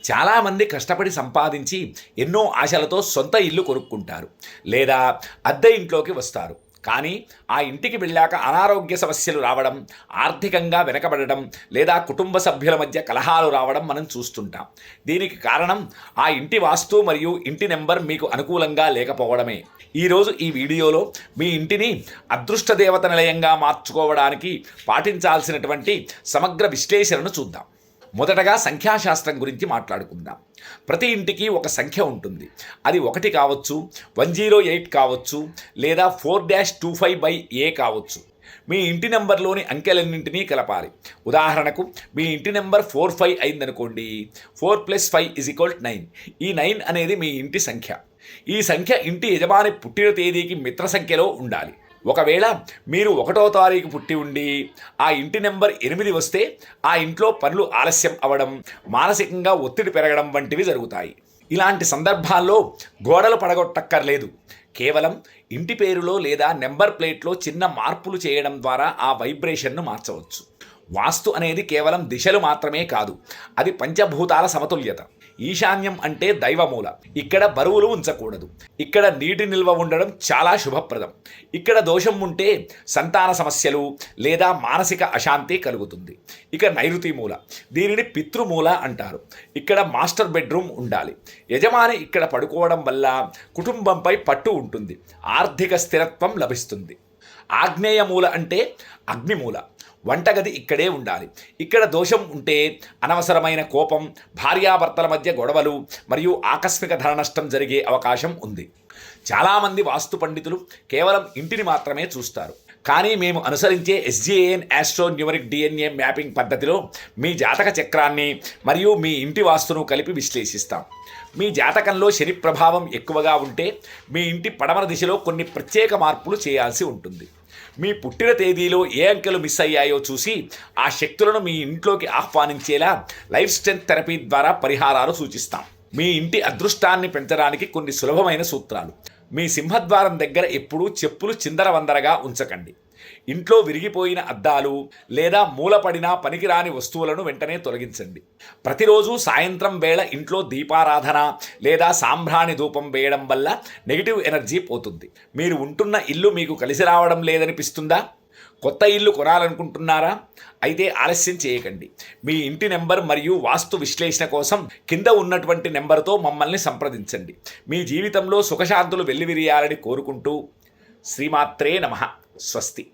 చాలామంది కష్టపడి సంపాదించి ఎన్నో ఆశలతో సొంత ఇల్లు కొనుక్కుంటారు లేదా అద్దె ఇంట్లోకి వస్తారు. కానీ ఆ ఇంటికి వెళ్ళాక అనారోగ్య సమస్యలు రావడం, ఆర్థికంగా వెనకబడడం లేదా కుటుంబ సభ్యుల మధ్య కలహాలు రావడం మనం చూస్తుంటాం. దీనికి కారణం ఆ ఇంటి వాస్తు మరియు ఇంటి నెంబర్ మీకు అనుకూలంగా లేకపోవడమే. ఈరోజు ఈ వీడియోలో మీ ఇంటిని అదృష్ట దేవత నిలయంగా మార్చుకోవడానికి పాటించాల్సినటువంటి సమగ్ర విశ్లేషణను చూద్దాం. మొదటగా సంఖ్యాశాస్త్రం గురించి మాట్లాడుకుందాం. ప్రతి ఇంటికి ఒక సంఖ్య ఉంటుంది. అది 1 కావచ్చు, 108 కావచ్చు, లేదా 4-25/A కావచ్చు. మీ ఇంటి నెంబర్లోని అంకెలన్నింటినీ కలపాలి. ఉదాహరణకు మీ ఇంటి నెంబర్ 45 అయిందనుకోండి. 4 + 5 = 9. ఈ 9 అనేది మీ ఇంటి సంఖ్య. ఈ సంఖ్య ఇంటి యజమాని పుట్టిన తేదీకి మిత్ర సంఖ్యలో ఉండాలి. ఒకవేళ మీరు 1వ తారీఖు పుట్టి ఉండి ఆ ఇంటి నెంబర్ 8 వస్తే ఆ ఇంట్లో పనులు ఆలస్యం అవ్వడం, మానసికంగా ఒత్తిడి పెరగడం వంటివి జరుగుతాయి. ఇలాంటి సందర్భాల్లో గోడలు పడగొట్టక్కర్లేదు. కేవలం ఇంటి పేరులో లేదా నెంబర్ ప్లేట్లో చిన్న మార్పులు చేయడం ద్వారా ఆ వైబ్రేషన్ను మార్చవచ్చు. వాస్తు అనేది కేవలం దిశలు మాత్రమే కాదు, అది పంచభూతాల సమతుల్యత. ఈశాన్యం అంటే దైవమూల. ఇక్కడ బరువులు ఉంచకూడదు. ఇక్కడ నీటి నిల్వ ఉండడం చాలా శుభప్రదం. ఇక్కడ దోషం ఉంటే సంతాన సమస్యలు లేదా మానసిక అశాంతి కలుగుతుంది. ఇక నైరుతి మూల, దీనిని పితృమూల అంటారు. ఇక్కడ మాస్టర్ బెడ్రూమ్ ఉండాలి. యజమాని ఇక్కడ పడుకోవడం వల్ల కుటుంబంపై పట్టు ఉంటుంది, ఆర్థిక స్థిరత్వం లభిస్తుంది. ఆగ్నేయ మూల అంటే అగ్నిమూల. వంటగది ఇక్కడే ఉండాలి. ఇక్కడ దోషం ఉంటే అనవసరమైన కోపం, భార్యాభర్తల మధ్య గొడవలు మరియు ఆకస్మిక ధన నష్టం జరిగే అవకాశం ఉంది. చాలామంది వాస్తు పండితులు కేవలం ఇంటిని మాత్రమే చూస్తారు. కానీ మేము అనుసరించే SGAN astro numeric DNA mapping పద్ధతిలో మీ జాతక చక్రాన్ని మరియు మీ ఇంటి వాస్తును కలిపి విశ్లేషిస్తాం. మీ జాతకంలో శని ప్రభావం ఎక్కువగా ఉంటే మీ ఇంటి పడమర దిశలో కొన్ని ప్రత్యేక మార్పులు చేయాల్సి ఉంటుంది. మీ పుట్టిన తేదీలో ఏ అంకెలు మిస్ అయ్యాయో చూసి ఆ శక్తులను మీ ఇంట్లోకి ఆహ్వానించేలా లైఫ్ స్ట్రెంత్ థెరపీ ద్వారా పరిహారాలు సూచిస్తాం. మీ ఇంటి అదృష్టాన్ని పెంచడానికి కొన్ని సులభమైన సూత్రాలు. మీ సింహద్వారం దగ్గర ఎప్పుడూ చెప్పులు చిందరవందరగా ఉంచకండి. ఇంట్లో విరిగిపోయిన అద్దాలు లేదా మూలపడిన పనికిరాని వస్తువులను వెంటనే తొలగించండి. ప్రతిరోజు సాయంత్రం వేళ ఇంట్లో దీపారాధన లేదా సాంబ్రాణి ధూపం వేయడం వల్ల నెగిటివ్ ఎనర్జీ పోతుంది. మీరు ఉంటున్న ఇల్లు మీకు కలిసి రావడం లేదనిపిస్తుందా? కొత్త ఇల్లు కొనాలనుకుంటున్నారా? అయితే ఆలస్యం చేయకండి. మీ ఇంటి నెంబర్ మరియు వాస్తు విశ్లేషణ కోసం కింద ఉన్నటువంటి నెంబర్తో మమ్మల్ని సంప్రదించండి. మీ జీవితంలో సుఖశాంతులు వెల్లివిరియాలని కోరుకుంటూ శ్రీమాత్రే నమః. స్వస్తి.